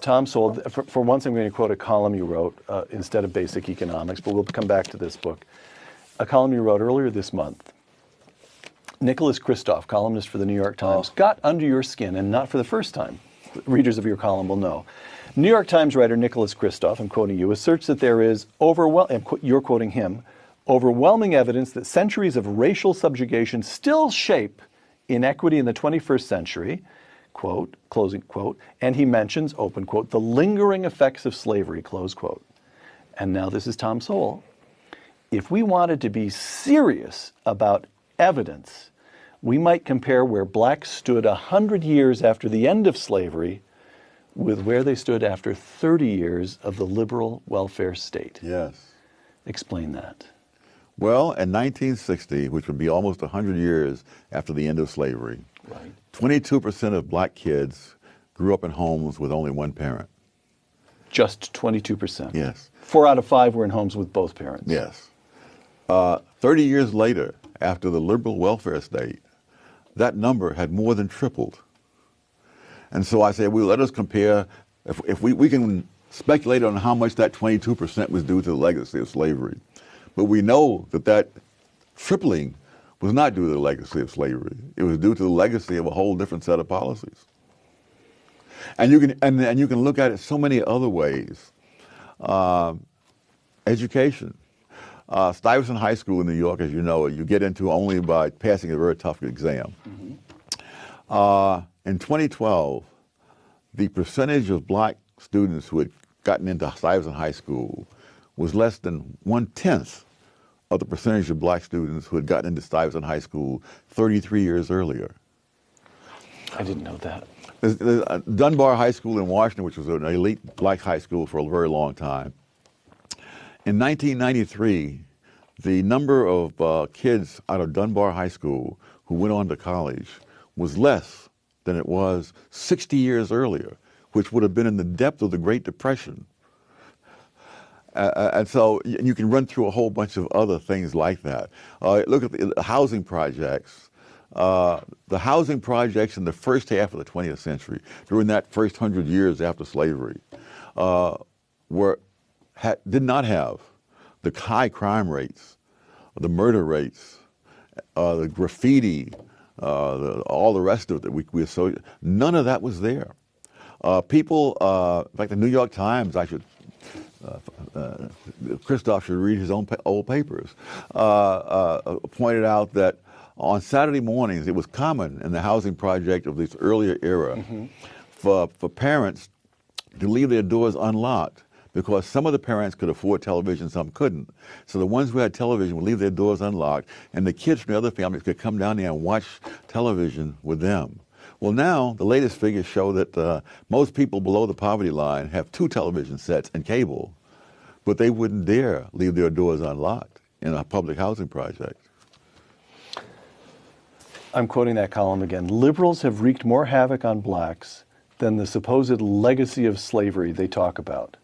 Tom Sowell, for once I'm going to quote a column you wrote instead of Basic Economics, but we'll come back to this book. A column you wrote earlier this month. Nicholas Kristof, columnist for the New York Times, got under your skin, and not for the first time. Readers of your column will know. New York Times writer Nicholas Kristof, I'm quoting you, asserts that there is, you're quoting him, overwhelming evidence that centuries of racial subjugation still shape inequity in the 21st century, quote, closing quote, and he mentions, open quote, the lingering effects of slavery, close quote. And now this is Tom Sowell. If we wanted to be serious about evidence, we might compare where blacks stood 100 years after the end of slavery with where they stood after 30 years of the liberal welfare state. Yes. Explain that. Well, in 1960, which would be almost 100 years after the end of slavery, Right. 22% of black kids grew up in homes with only one parent. Just 22%. Yes. 4 out of 5 were in homes with both parents. Yes. 30 years later, after the liberal welfare state, that number had more than tripled. And so I said, well, let us compare, if we can speculate on how much that 22% was due to the legacy of slavery. But we know that that tripling was not due to the legacy of slavery. It was due to the legacy of a whole different set of policies. And you can and you can look at it so many other ways. Education. Stuyvesant High School in New York, as you know, you get into only by passing a very tough exam. Mm-hmm. In 2012, the percentage of black students who had gotten into Stuyvesant High School was less than 1/10 of the percentage of black students who had gotten into Stuyvesant High School 33 years earlier. I didn't know that. There's Dunbar High School in Washington, which was an elite black high school for a very long time. In 1993, the number of kids out of Dunbar High School who went on to college was less than it was 60 years earlier, which would have been in the depth of the Great Depression. And so you can run through a whole bunch of other things like that. Look at the housing projects. The housing projects in the first half of the 20th century, during that first 100 years after slavery, did not have the high crime rates, the murder rates, the graffiti, all the rest of it that we associate. None of that was there. People, in fact, the New York Times, Kristof should read his own old papers, pointed out that on Saturday mornings it was common in the housing project of this earlier era mm-hmm. for parents to leave their doors unlocked because some of the parents could afford television, some couldn't. So the ones who had television would leave their doors unlocked, and the kids from the other families could come down there and watch television with them. Well, now the latest figures show that most people below the poverty line have 2 television sets and cable, but they wouldn't dare leave their doors unlocked in a public housing project. I'm quoting that column again. Liberals have wreaked more havoc on blacks than the supposed legacy of slavery they talk about.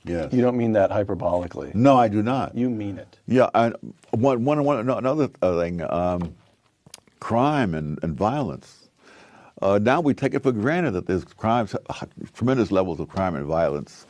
Yes. You don't mean that hyperbolically. No, I do not. You mean it. Yeah, and another thing, crime and violence. Now we take it for granted that there's tremendous levels of crime and violence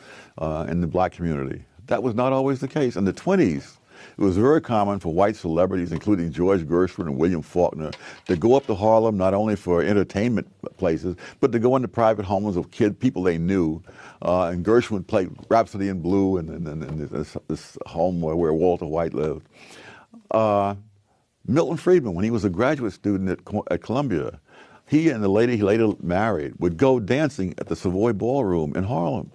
in the black community. That was not always the case. In the 20s, it was very common for white celebrities, including George Gershwin and William Faulkner, to go up to Harlem not only for entertainment places, but to go into private homes of people they knew. And Gershwin played Rhapsody in Blue in this home where Walter White lived. Milton Friedman, when he was a graduate student at Columbia, he and the lady he later married would go dancing at the Savoy Ballroom in Harlem.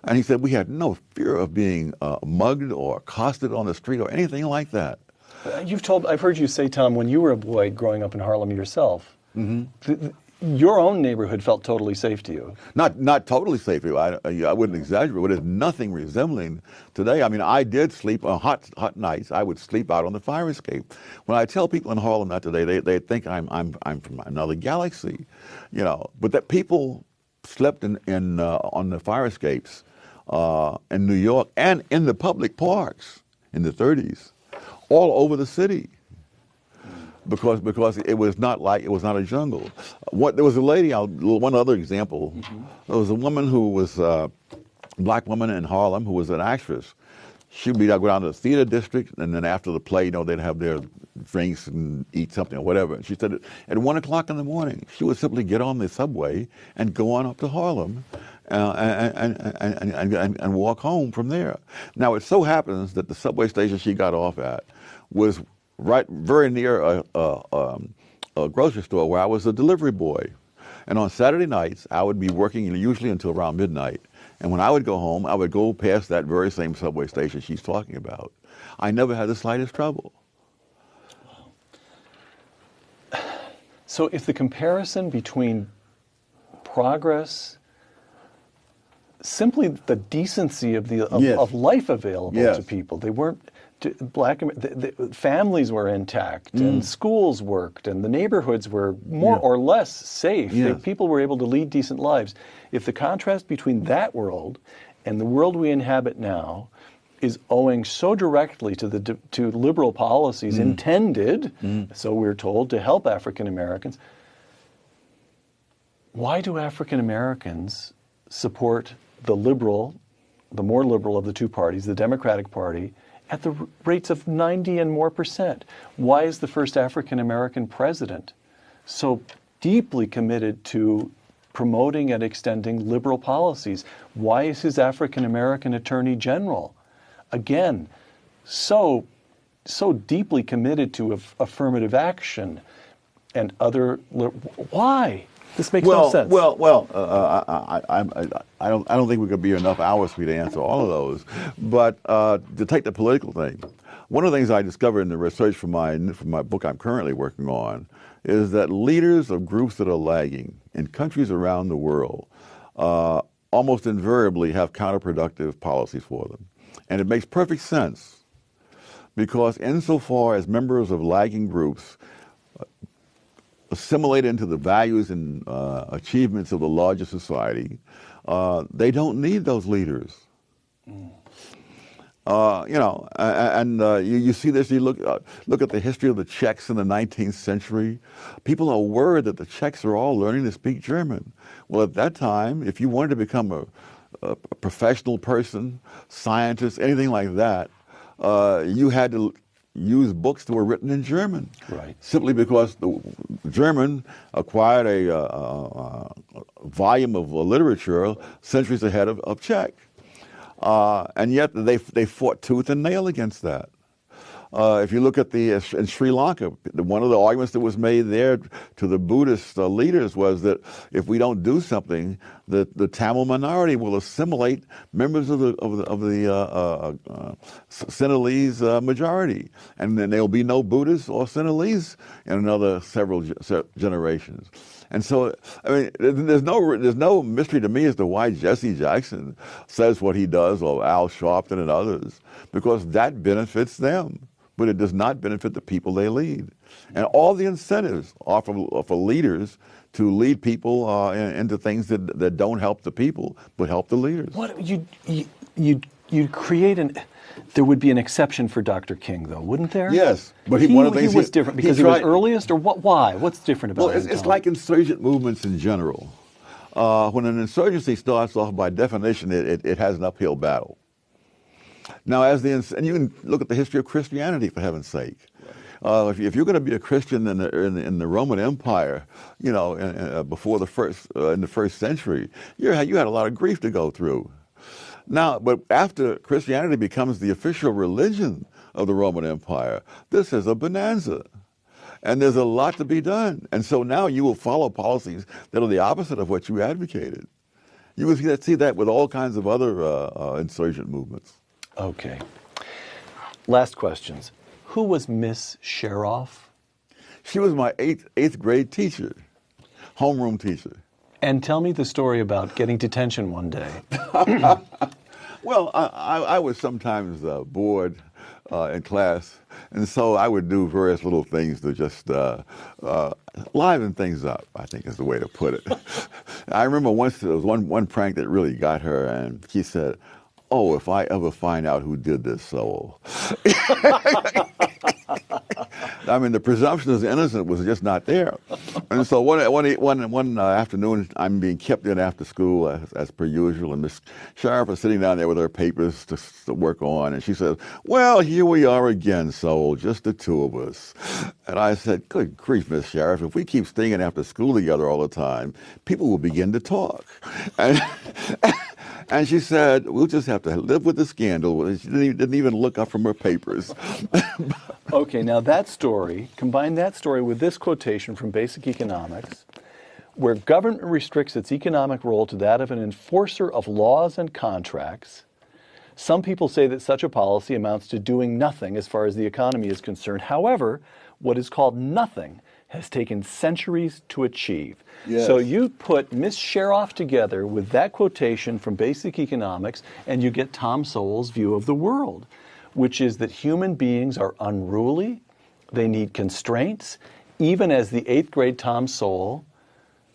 And he said, we had no fear of being mugged or accosted on the street or anything like that. I've heard you say, Tom, when you were a boy growing up in Harlem yourself, mm-hmm. Your own neighborhood felt totally safe to you. Not totally safe to you. I wouldn't exaggerate, but there's nothing resembling today. I mean, I did sleep on hot nights. I would sleep out on the fire escape. When I tell people in Harlem that today, they think I'm from another galaxy, you know. But that people slept on the fire escapes in New York and in the public parks in the 30s, all over the city. because it was not a jungle. There was a lady. One other example. There was a woman who was a black woman in Harlem who was an actress. She'd go down to the theater district, and then after the play, they'd have their drinks and eat something or whatever. And she said at 1 o'clock in the morning, she would simply get on the subway and go on up to Harlem and walk home from there. Now, it so happens that the subway station she got off at was very near a grocery store where I was a delivery boy. And on Saturday nights, I would be working usually until around midnight. And when I would go home, I would go past that very same subway station she's talking about. I never had the slightest trouble. So if the comparison between progress, simply the decency of life available to people, they weren't. Families were intact, and schools worked, and the neighborhoods were more or less safe. People were able to lead decent lives. If the contrast between that world and the world we inhabit now is owing so directly to liberal policies intended, so we're told, to help African Americans, why do African Americans support the more liberal of the two parties, the Democratic Party, at the rates of 90 and more %? Why is the first African American president so deeply committed to promoting and extending liberal policies? Why is his African American attorney general, again, so deeply committed to affirmative action and other? Why? This makes no sense. I don't think we could be enough hours for you to answer all of those. But to take the political thing, one of the things I discovered in the research for my book I'm currently working on is that leaders of groups that are lagging in countries around the world almost invariably have counterproductive policies for them. And it makes perfect sense because insofar as members of lagging groups assimilate into the values and achievements of the larger society, they don't need those leaders. You see this. You look at the history of the Czechs in the 19th century. People are worried that the Czechs are all learning to speak German. Well, at that time, if you wanted to become a professional person, scientist, anything like that, you had to use books that were written in German, right? Simply because the German acquired a volume of literature centuries ahead of Czech, and yet they fought tooth and nail against that. If you look at in Sri Lanka, one of the arguments that was made there to the Buddhist leaders was that if we don't do something, the Tamil minority will assimilate members of the Sinhalese majority, and then there'll be no Buddhists or Sinhalese in another several generations. And so, I mean, there's no mystery to me as to why Jesse Jackson says what he does, or Al Sharpton and others, because that benefits them. But it does not benefit the people they lead. And all the incentives are for leaders to lead people into things that don't help the people, but help the leaders. What you'd create there would be an exception for Dr. King, though, wouldn't there? Yes, but he was different because he was earliest, or what? Why? What's different about it? Well, it's like insurgent movements in general. When an insurgency starts off, by definition, it has an uphill battle. Now, and you can look at the history of Christianity, for heaven's sake. If you're going to be a Christian in the Roman Empire, before in the first century, you had a lot of grief to go through. Now, but after Christianity becomes the official religion of the Roman Empire, this is a bonanza. And there's a lot to be done. And so now you will follow policies that are the opposite of what you advocated. You will see that with all kinds of other insurgent movements. Okay. Last questions. Who was Miss Sheroff? She was my eighth grade teacher, homeroom teacher. And tell me the story about getting detention one day. Well, I was sometimes bored in class, and so I would do various little things to just liven things up, I think is the way to put it. I remember once there was one prank that really got her, and she said, "Oh, if I ever find out who did this, Sowell." I mean, the presumption of innocence was just not there. And so one afternoon, I'm being kept in after school as per usual, and Miss Sheriff is sitting down there with her papers to work on, and she says, "Well, here we are again, Sowell, just the two of us." And I said, "Good grief, Miss Sheriff, if we keep staying after school together all the time, people will begin to talk." And she said, "We'll just have to live with the scandal." She didn't even look up from her papers. Okay, now that story, combine that story with this quotation from Basic Economics, where government restricts its economic role to that of an enforcer of laws and contracts. Some people say that such a policy amounts to doing nothing as far as the economy is concerned. However, what is called nothing has taken centuries to achieve. Yes. So you put Miss Sheriff together with that quotation from Basic Economics, and you get Tom Sowell's view of the world, which is that human beings are unruly, they need constraints, even as the 8th grade Tom Sowell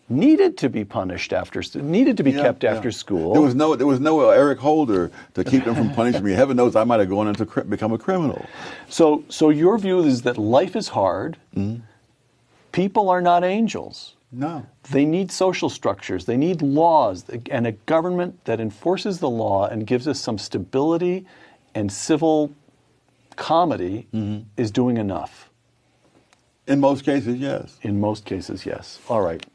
needed to be punished needed to be kept after school. There was no Eric Holder to keep them from punishing me. Heaven knows I might have gone into become a criminal. So your view is that life is hard. Mm-hmm. People are not angels. No. They need social structures. They need laws and a government that enforces the law and gives us some stability and civil comedy is doing enough. In most cases, yes. In most cases, yes. All right.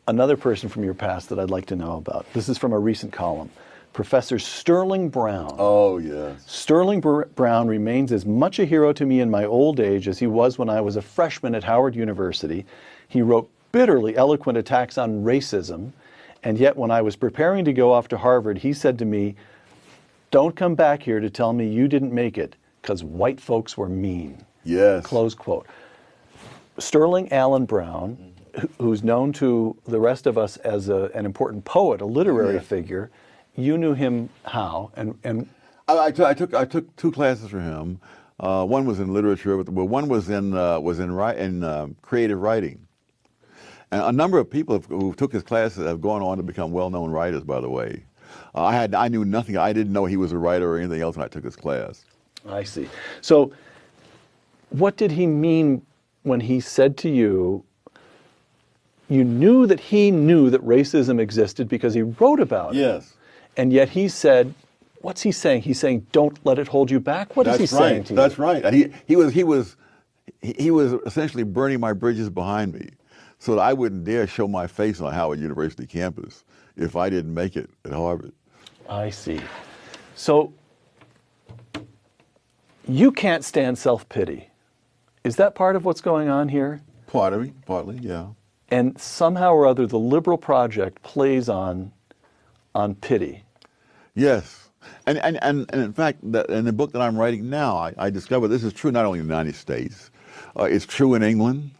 Another person from your past that I'd like to know about. This is from a recent column. Professor Sterling Brown. Oh, yes. Sterling Brown remains as much a hero to me in my old age as he was when I was a freshman at Howard University. He wrote bitterly eloquent attacks on racism, and yet when I was preparing to go off to Harvard, he said to me, "Don't come back here to tell me you didn't make it, because white folks were mean." Yes. Close quote. Sterling Allen Brown, who's known to the rest of us as an important poet, a literary figure, you knew him how? And I took 2 classes from him. One was in literature, but one was in creative writing. And a number of people who took his classes have gone on to become well-known writers, by the way. I knew nothing. I didn't know he was a writer or anything else when I took his class. I see. So what did he mean when he said to you, you knew that he knew that racism existed because he wrote about it? Yes. And yet he said, what's he saying? He's saying, don't let it hold you back? What is he saying to you? That's right. And he was essentially burning my bridges behind me so that I wouldn't dare show my face on Howard University campus if I didn't make it at Harvard. I see. So you can't stand self-pity. Is that part of what's going on here? Partly, yeah. And somehow or other, the liberal project plays on pity. Yes. And in fact, in the book that I'm writing now, I discover this is true not only in the United States, it's true in England,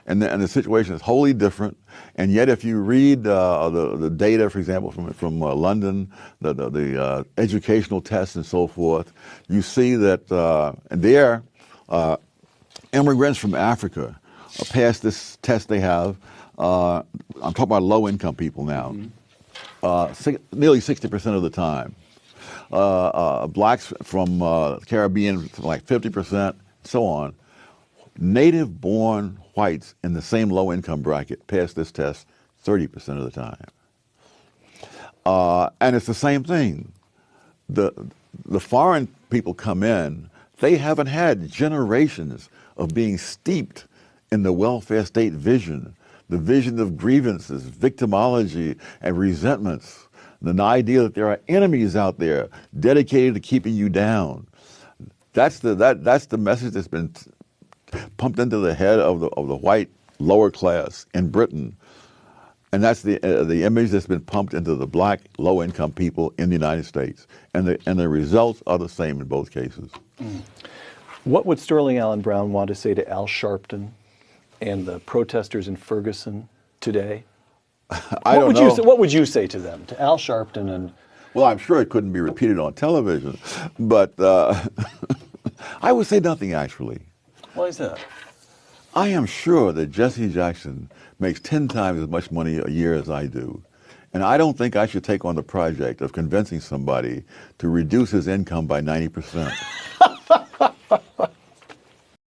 and the situation is wholly different. And yet, if you read the data, for example, from London, the educational tests and so forth, you see that there, immigrants from Africa pass this test they have. I'm talking about low-income people now. Nearly 60% of the time. Blacks from Caribbean, like 50%, so on. Native-born whites in the same low-income bracket pass this test 30% of the time. And it's the same thing. The foreign people come in, they haven't had generations of being steeped in the welfare state vision, the vision of grievances, victimology, and resentments, the idea that there are enemies out there dedicated to keeping you down. That's the message that's been pumped into the head of the white lower class in Britain, and that's the image that's been pumped into the black low-income people in the United States, and the results are the same in both cases. What would Sterling Allen Brown want to say to Al Sharpton and the protesters in Ferguson today? I don't know. What would you say to them, to Al Sharpton and? Well, I'm sure it couldn't be repeated on television, but I would say nothing actually. Why is that? I am sure that Jesse Jackson makes 10 times as much money a year as I do. And I don't think I should take on the project of convincing somebody to reduce his income by 90%.